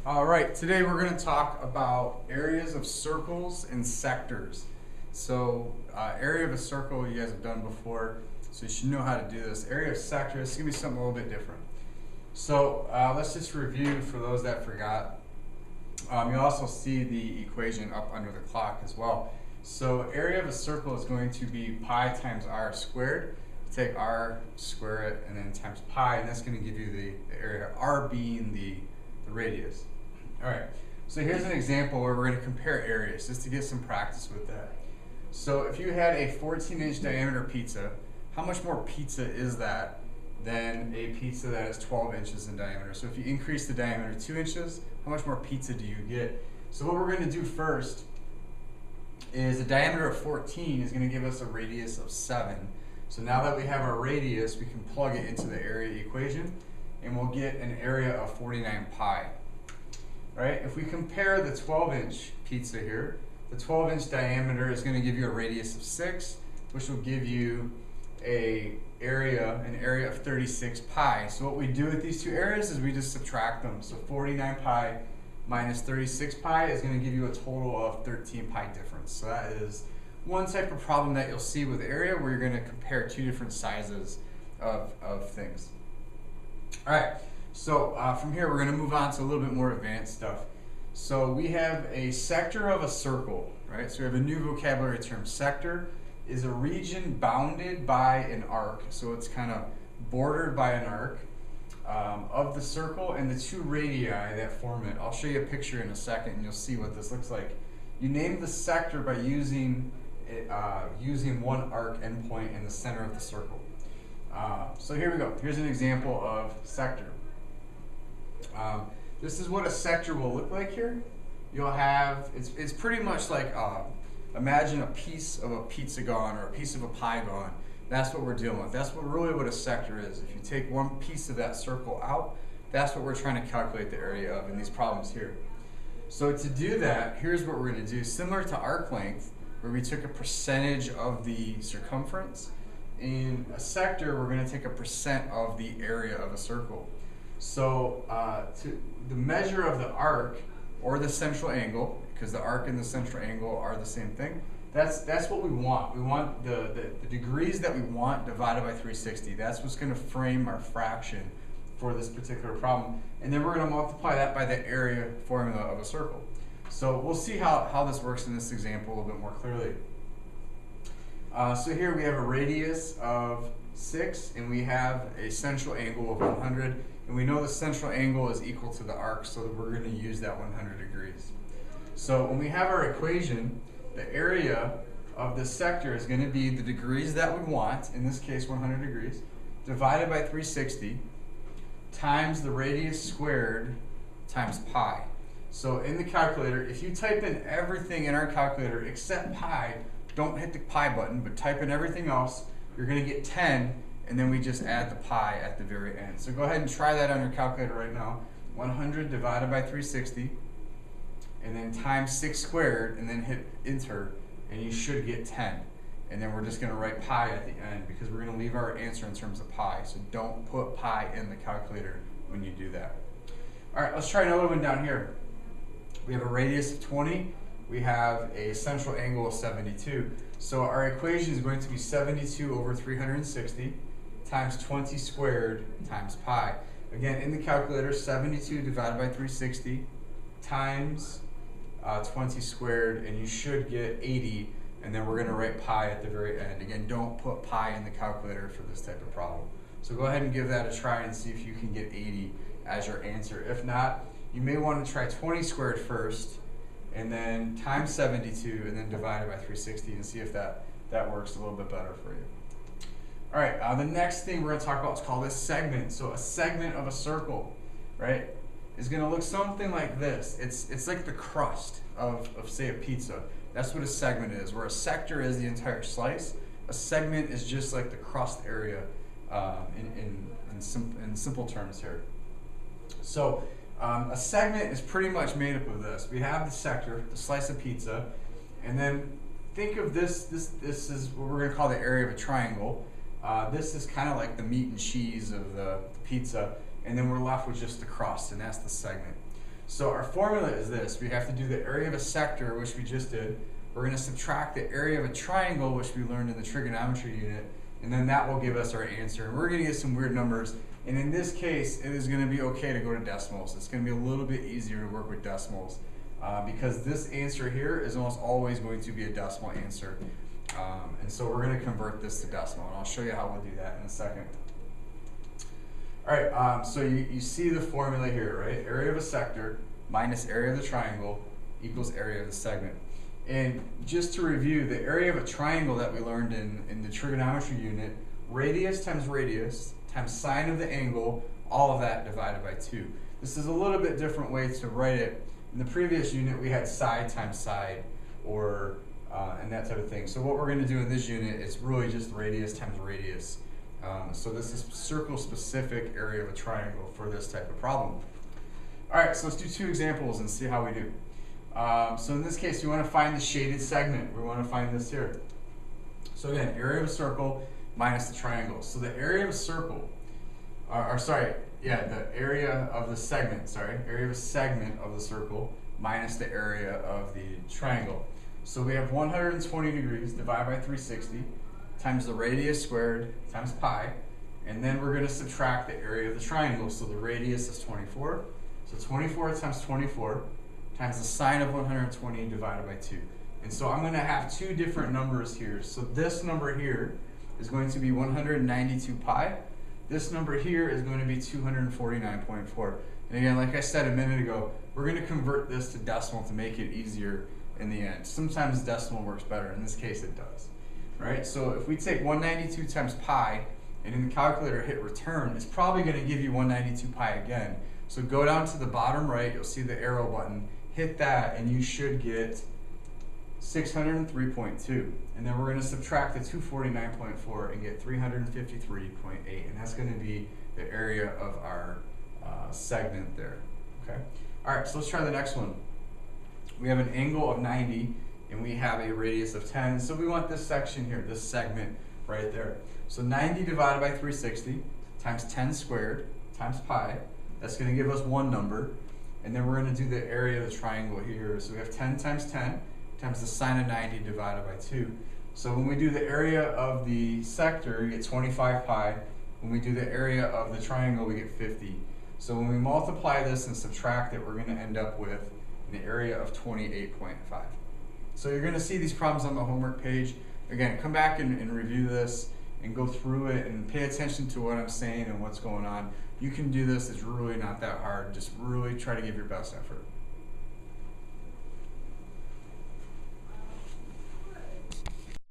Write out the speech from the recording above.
All right, today we're going to talk about areas of circles and sectors. So, area of a circle you guys have done before, so you should know how to do this. Area of sector, it's going to be something a little bit different. So, let's just review for those that forgot. You'll also see the equation up under the clock as well. So, area of a circle is going to be pi times r squared. Take r, square it, and then times pi, and that's going to give you the area, r being the radius. All right, so here's an example where we're going to compare areas just to get some practice with that. So if you had a 14-inch diameter pizza, how much more pizza is that than a pizza that is 12 inches in diameter? So if you increase the diameter 2 inches, how much more pizza do you get? So what we're going to do first is a diameter of 14 is going to give us a radius of 7. So now that we have our radius, we can plug it into the area equation, and we'll get an area of 49 pi. Right? If we compare the 12-inch pizza here, the 12-inch diameter is going to give you a radius of 6, which will give you an area of 36 pi. So what we do with these two areas is we just subtract them. So 49 pi minus 36 pi is going to give you a total of 13 pi difference. So that is one type of problem that you'll see with area where you're going to compare two different sizes of things. All right. So from here, we're going to move on to a little bit more advanced stuff. So we have a sector of a circle, right? So we have a new vocabulary term. Sector is a region bounded by an arc. So it's kind of bordered by an arc of the circle and the two radii that form it. I'll show you a picture in a second, and you'll see what this looks like. You name the sector by using one arc endpoint in the center of the circle. So here we go. Here's an example of sector. This is what a sector will look like here. You'll have, it's pretty much like, imagine a piece of a pizza gone or a piece of a pie gone. That's what we're dealing with. That's what a sector is. If you take one piece of that circle out, that's what we're trying to calculate the area of in these problems here. So to do that, here's what we're going to do. Similar to arc length, where we took a percentage of the circumference, in a sector, we're going to take a percent of the area of a circle. So the measure of the arc or the central angle, because the arc and the central angle are the same thing, that's what we want. We want the degrees that we want divided by 360. That's what's going to frame our fraction for this particular problem. And then we're going to multiply that by the area formula of a circle. So we'll see how this works in this example a little bit more clearly. So here we have a radius of 6, and we have a central angle of 100. And we know the central angle is equal to the arc, so that we're going to use that 100 degrees. So when we have our equation, the area of this sector is going to be the degrees that we want, in this case 100 degrees, divided by 360, times the radius squared times pi. So in the calculator, if you type in everything in our calculator except pi, don't hit the pi button, but type in everything else, you're going to get 10, and then we just add the pi at the very end. So go ahead and try that on your calculator right now. 100 divided by 360, and then times 6 squared, and then hit enter, and you should get 10. And then we're just going to write pi at the end, because we're going to leave our answer in terms of pi. So don't put pi in the calculator when you do that. All right, let's try another one down here. We have a radius of 20. We have a central angle of 72. So our equation is going to be 72 over 360 times 20 squared times pi. Again, in the calculator, 72 divided by 360 times 20 squared, and you should get 80, and then we're going to write pi at the very end. Again, don't put pi in the calculator for this type of problem. So go ahead and give that a try and see if you can get 80 as your answer. If not, you may want to try 20 squared first, and then times 72, and then divide it by 360 and see if that works a little bit better for you. All right, the next thing we're going to talk about is called a segment. So a segment of a circle, right, is going to look something like this. It's like the crust of say, a pizza. That's what a segment is, where a sector is the entire slice. A segment is just like the crust area in simple terms here. So a segment is pretty much made up of this. We have the sector, the slice of pizza, and then think of this is what we're going to call the area of a triangle. This is kind of like the meat and cheese of the pizza, and then we're left with just the crust, and that's the segment. So our formula is this. We have to do the area of a sector, which we just did. We're going to subtract the area of a triangle, which we learned in the trigonometry unit, and then that will give us our answer. And we're going to get some weird numbers. And in this case, it is going to be okay to go to decimals. It's going to be a little bit easier to work with decimals because this answer here is almost always going to be a decimal answer. And so we're going to convert this to decimal, and I'll show you how we'll do that in a second. All right, so you see the formula here, right? Area of a sector minus area of the triangle equals area of the segment. And just to review, the area of a triangle that we learned in the trigonometry unit, radius times sine of the angle, all of that divided by 2. This is a little bit different way to write it. In the previous unit, we had side times side, or and that type of thing. So what we're going to do in this unit is really just radius times radius. So this is circle-specific area of a triangle for this type of problem. All right, so let's do 2 examples and see how we do. So in this case, you want to find the shaded segment. We want to find this here. So again, area of a circle minus the triangle. So the area of a circle, the area of the segment, area of a segment of the circle minus the area of the triangle. So we have 120 degrees divided by 360 times the radius squared times pi, and then we're going to subtract the area of the triangle. So the radius is 24. So 24 times 24 times the sine of 120 divided by 2. And so I'm going to have 2 different numbers here. So this number here is going to be 192 pi. This number here is going to be 249.4. And again, like I said a minute ago, we're going to convert this to decimal to make it easier in the end. Sometimes decimal works better. In this case, it does. Right? So if we take 192 times pi, and in the calculator hit return, it's probably going to give you 192 pi again. So go down to the bottom right, you'll see the arrow button, hit that, and you should get 603.2. And then we're going to subtract the 249.4 and get 353.8. And that's going to be the area of our segment there. Okay. All right, so let's try the next one. We have an angle of 90, and we have a radius of 10. So we want this section here, this segment right there. So 90 divided by 360 times 10 squared times pi. That's going to give us one number. And then we're going to do the area of the triangle here. So we have 10 times 10 times the sine of 90 divided by 2. So when we do the area of the sector, you get 25 pi. When we do the area of the triangle, we get 50. So when we multiply this and subtract it, we're going to end up with an area of 28.5. So you're going to see these problems on the homework page. Again, come back and review this and go through it and pay attention to what I'm saying and what's going on. You can do this. It's really not that hard. Just really try to give your best effort.